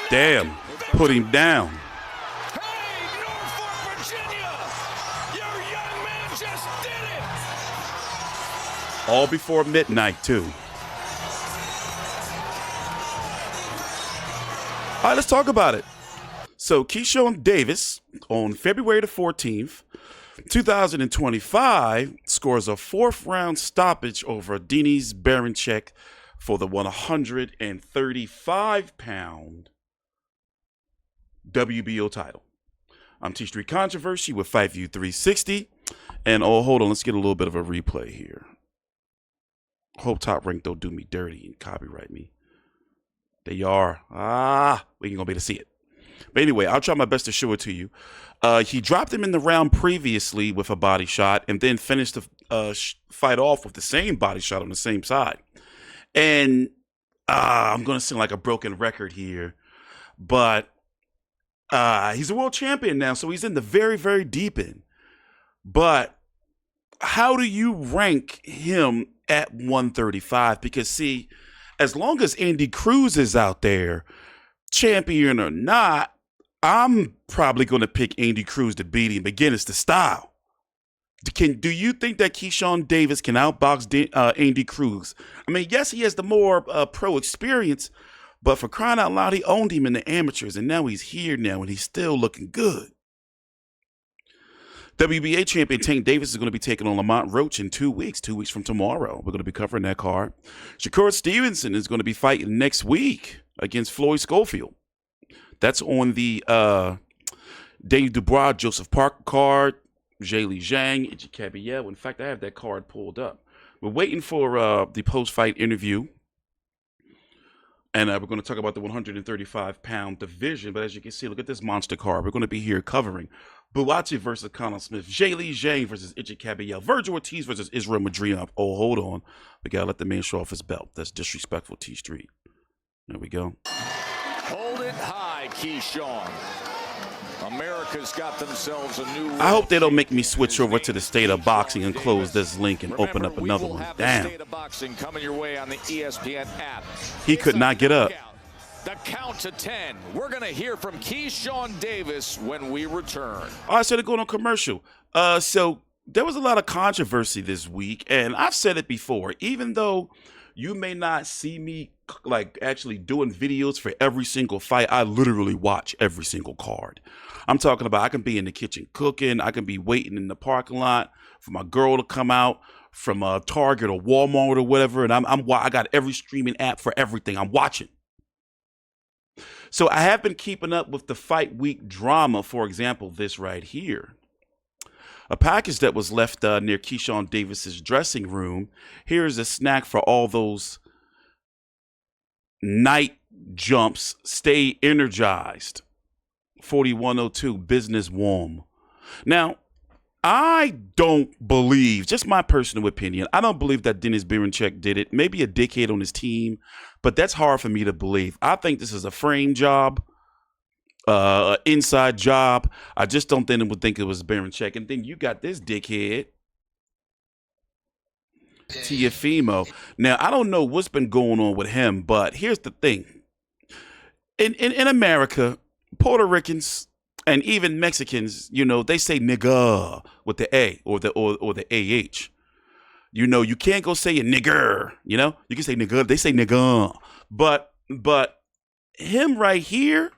Damn, put him down. Hey, Norfolk, Virginia! Your young man just did it! All before midnight, too. All right, let's talk about it. So, Keyshawn Davis, on February the 14th, 2025, scores a 4th-round stoppage over Denis Berinchyk for the 135-pound WBO title. I'm TstreeT Controversy with Fight View 360. And, oh, hold on, let's get a little bit of a replay here. Hope Top Rank don't do me dirty and copyright me. There you are. We ain't gonna be able to see it. But anyway, I'll try my best to show it to you. He dropped him in the round previously with a body shot and then finished the fight off with the same body shot on the same side. And I'm going to sound like a broken record here, but he's a world champion now, so he's in the very, very deep end. But how do you rank him at 135? Because, see, as long as Andy Cruz is out there, champion or not, I'm probably going to pick Andy Cruz to beat him. Again, it's the style. Do you think that Keyshawn Davis can outbox Andy Cruz? I mean, yes, he has the more pro experience, but for crying out loud, he owned him in the amateurs, and now he's here now, and he's still looking good. WBA champion Tank Davis is going to be taking on Lamont Roach in 2 weeks, 2 weeks from tomorrow. We're going to be covering that card. Shakur Stevenson is going to be fighting next week against Floyd Schofield. That's on the Daniel Dubois, Joseph Parker card, Zheli Zhang, Itchy Caballero. In fact, I have that card pulled up. We're waiting for the post-fight interview. And we're going to talk about the 135-pound division. But as you can see, look at this monster card. We're going to be here covering Buatsi versus Conor Smith, Zheli Zhang versus Itchy Caballero, Virgil Ortiz versus Israel Madrian. Oh, hold on. We got to let the man show off his belt. That's disrespectful, TstreeT. There we go. Hold it high, Keyshawn. America's got themselves a new. I hope they don't make me switch over to the State of Boxing and close this link and open up another one. Damn. State of Boxing coming your way on the ESPN app. He could not get up. The count to 10. We're going to hear from Keyshawn Davis when we return. All right, so they're going on commercial. So there was a lot of controversy this week, and I've said it before. Even though you may not see me like actually doing videos for every single fight, I literally watch every single card. I'm talking about I can be in the kitchen cooking. I can be waiting in the parking lot for my girl to come out from Target or Walmart or whatever, and I got every streaming app for everything. I'm watching. So I have been keeping up with the fight week drama. For example, this right here. A package that was left near Keyshawn Davis's dressing room. Here's a snack for all those night jumps. Stay energized. 4102 business warm. Now, I don't believe, just my personal opinion, I don't believe that Denis Berinchyk did it. Maybe a dickhead on his team, but that's hard for me to believe. I think this is a frame job, inside job. I just don't think it was Berinchyk. And then you got this dickhead, Teofimo. Now, I don't know what's been going on with him, but here's the thing. In America, Puerto Ricans and even Mexicans, you know, they say nigga with the A or the AH. You know, you can't go say a nigger, you know? You can say nigga, they say nigga. But him right here,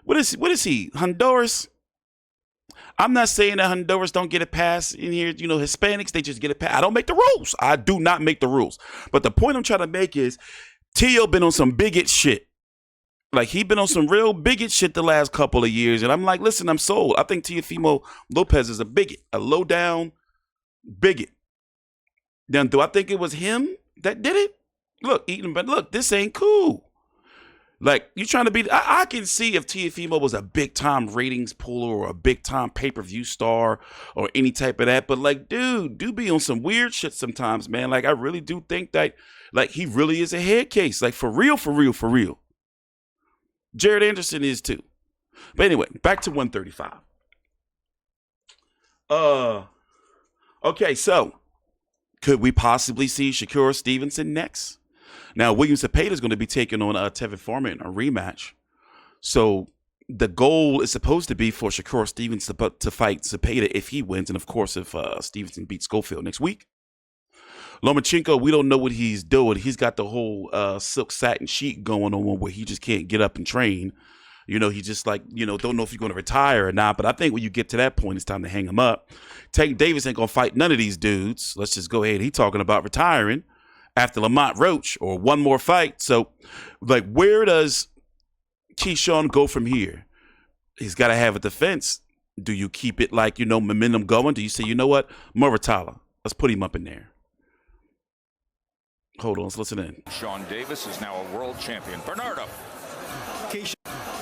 what is he? Honduras? I'm not saying that Honduras don't get a pass in here. You know, Hispanics, they just get a pass. I don't make the rules. I do not make the rules. But the point I'm trying to make is Teo been on some bigot shit. Like, he been on some real bigot shit the last couple of years. And I'm like, listen, I'm sold. I think Teofimo Lopez is a bigot, a low-down bigot. Then do I think it was him that did it? Look, but look, this ain't cool. Like, you trying to be, I can see if Teofimo was a big-time ratings puller or a big-time pay-per-view star or any type of that. But, like, dude, do be on some weird shit sometimes, man. Like, I really do think that, like, he really is a head case. Like, for real, for real, for real. Jared Anderson is too. But anyway, back to 135. Okay, so could we possibly see Shakur Stevenson next? Now, William Zepeda is going to be taking on Tevin Foreman in a rematch. So the goal is supposed to be for Shakur Stevens to fight Zepeda if he wins, and of course if Stevenson beats Schofield next week. Lomachenko, we don't know what he's doing. He's got the whole silk satin sheet going on where he just can't get up and train. You know, he just like, you know, don't know if he's going to retire or not. But I think when you get to that point, it's time to hang him up. Tank Davis ain't going to fight none of these dudes. Let's just go ahead. He's talking about retiring after Lamont Roach or one more fight. So, like, where does Keyshawn go from here? He's got to have a defense. Do you keep it like, you know, momentum going? Do you say, you know what, Muratalla, let's put him up in there? Hold on, let's listen in. Sean Davis is now a world champion. Bernardo.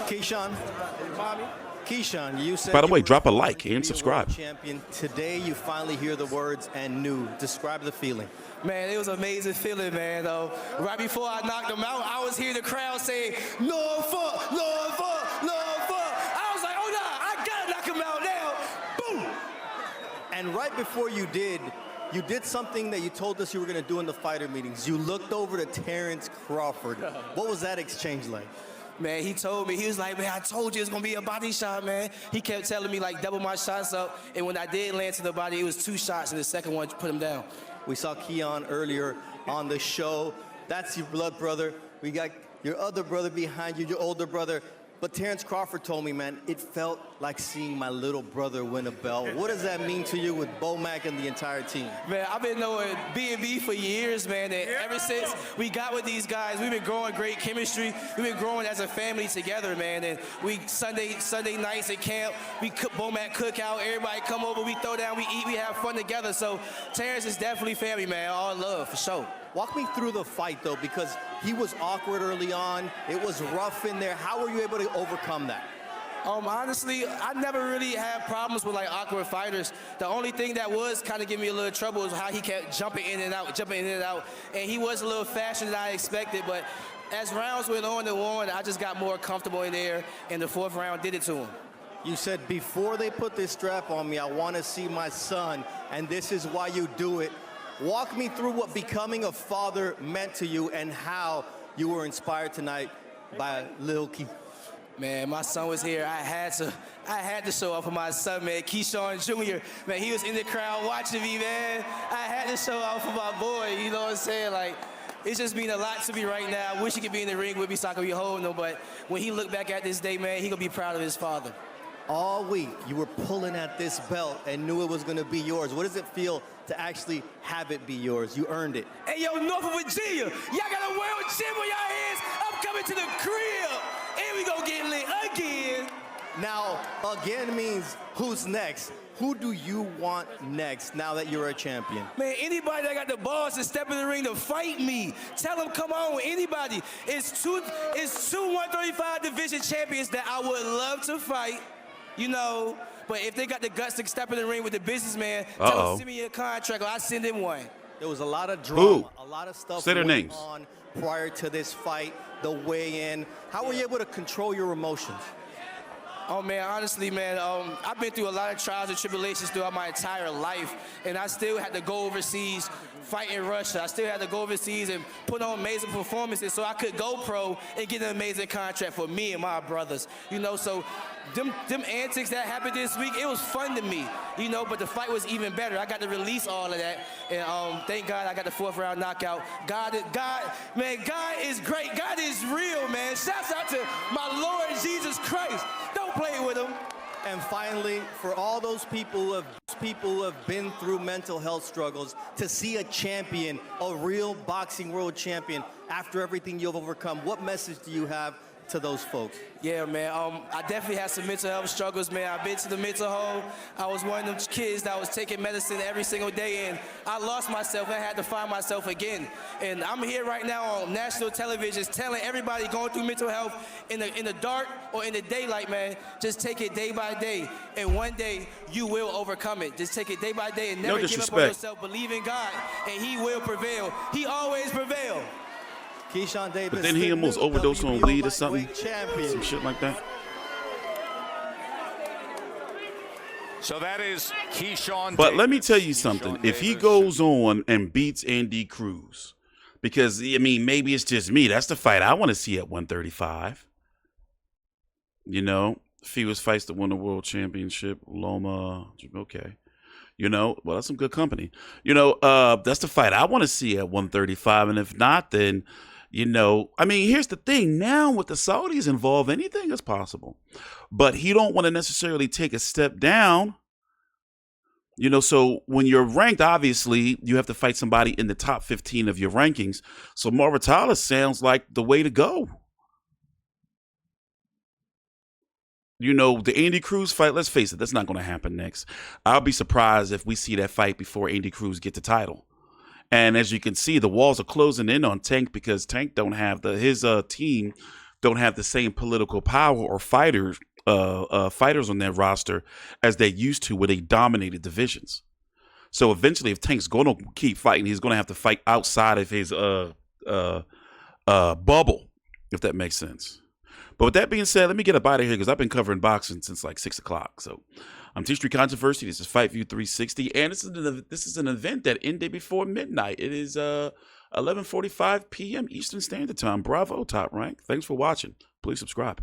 Keyshawn, you said. By the way, you were drop a going like to be and subscribe. world champion. Today, you finally hear the words "and new." Describe the feeling. Man, it was an amazing feeling, man. Right before I knocked him out, I was hearing the crowd saying, Norfolk, Norfolk, Norfolk. I was like, oh, no, I got to knock him out now. Boom. And right before you did something that you told us you were going to do in the fighter meetings. You looked over to Terrence Crawford. What was that exchange like? Man, he told me, he was like, man, I told you it's going to be a body shot, man. He kept telling me, like, double my shots up. And when I did land to the body, it was 2 shots, and the second one put him down. We saw Keon earlier on the show. That's your blood brother. We got your other brother behind you, your older brother. But Terrence Crawford told me, man, it felt like seeing my little brother win a belt. What does that mean to you with Bomac and the entire team? Man, I've been knowing B&B for years, man, and ever since we got with these guys, we've been growing great chemistry. We've been growing as a family together, man, and we Sunday nights at camp, we cook Bomac cookout, everybody come over, we throw down, we eat, we have fun together. So Terrence is definitely family, man, all love, for sure. Walk me through the fight, though, because he was awkward early on. It was rough in there. How were you able to overcome that? Honestly, I never really had problems with, like, awkward fighters. The only thing that was kind of giving me a little trouble was how he kept jumping in and out, and he was a little faster than I expected, but as rounds went on and on, I just got more comfortable in there, and the 4th round did it to him. You said, before they put this strap on me, I want to see my son, and this is why you do it. Walk me through what becoming a father meant to you and how you were inspired tonight by Lil Key. Man, my son was here. I had to show up for my son, man. Keyshawn Jr., man, he was in the crowd watching me, man. I had to show up for my boy, you know what I'm saying? Like, it's just mean a lot to me right now. I wish he could be in the ring with me so I could be holding him, but when he looked back at this day, man, he gonna be proud of his father. All week, you were pulling at this belt and knew it was going to be yours. What does it feel to actually have it be yours? You earned it. Hey, yo, Norfolk, Virginia, y'all got a world champ on y'all hands. I'm coming to the crib, and we gonna get lit again. Now, again means who's next? Who do you want next now that you're a champion? Man, anybody that got the balls to step in the ring to fight me, tell them come on, anybody. It's two 135 division champions that I would love to fight. You know, but if they got the guts to step in the ring with the businessman, tell them send me a contract or I send him one. There was a lot of drama, a lot of stuff Say their going names. on prior to this fight, the weigh-in. How were you able to control your emotions? Oh, man, honestly, man, I've been through a lot of trials and tribulations throughout my entire life, and I still had to go overseas, fight in Russia. I still had to go overseas and put on amazing performances so I could go pro and get an amazing contract for me and my brothers. You know, so them antics that happened this week, it was fun to me, you know, but the fight was even better. I got to release all of that, and thank God I got the 4th round knockout. God, man, God is great. God is real, man. Shouts out to my Lord Jesus Christ. Don't play with him. And finally, for all those people who have been through mental health struggles, to see a champion, a real boxing world champion, after everything you've overcome, what message do you have to those folks? Yeah, man, I definitely had some mental health struggles, man. I've been to the mental home. I was one of them kids that was taking medicine every single day, and I lost myself. I had to find myself again. And I'm here right now on national television telling everybody going through mental health in the dark or in the daylight, man, just take it day by day. And one day, you will overcome it. Just take it day by day and never give up on yourself. Believe in God, and he will prevail. He always prevails. Keyshawn Davis. But then he almost overdosed on weed or something. Some shit like that. So that is Keyshawn But Davis. let me tell you something. If he goes on and beats Andy Cruz, because, I mean, maybe it's just me. That's the fight I want to see at 135. You know, fewest fights to win the world championship. Loma. Okay. You know, well, that's some good company. You know, that's the fight I want to see at 135. And if not, then, you know, I mean, here's the thing. Now with the Saudis involved, anything is possible. But he don't want to necessarily take a step down. You know, so when you're ranked, obviously, you have to fight somebody in the top 15 of your rankings. So Moritala sounds like the way to go. You know, the Andy Cruz fight, let's face it, that's not going to happen next. I'll be surprised if we see that fight before Andy Cruz get the title. And as you can see, the walls are closing in on Tank because Tank don't have his team don't have the same political power or fighters on their roster as they used to, where they dominated divisions. So eventually, if Tank's going to keep fighting, he's going to have to fight outside of his bubble, if that makes sense. But with that being said, let me get up out of here because I've been covering boxing since like 6 o'clock. So I'm TstreeT Controversy. This is Fight View 360, and this is an event that ended before midnight. It is 11:45 p.m. Eastern Standard Time. Bravo, Top Rank. Thanks for watching. Please subscribe.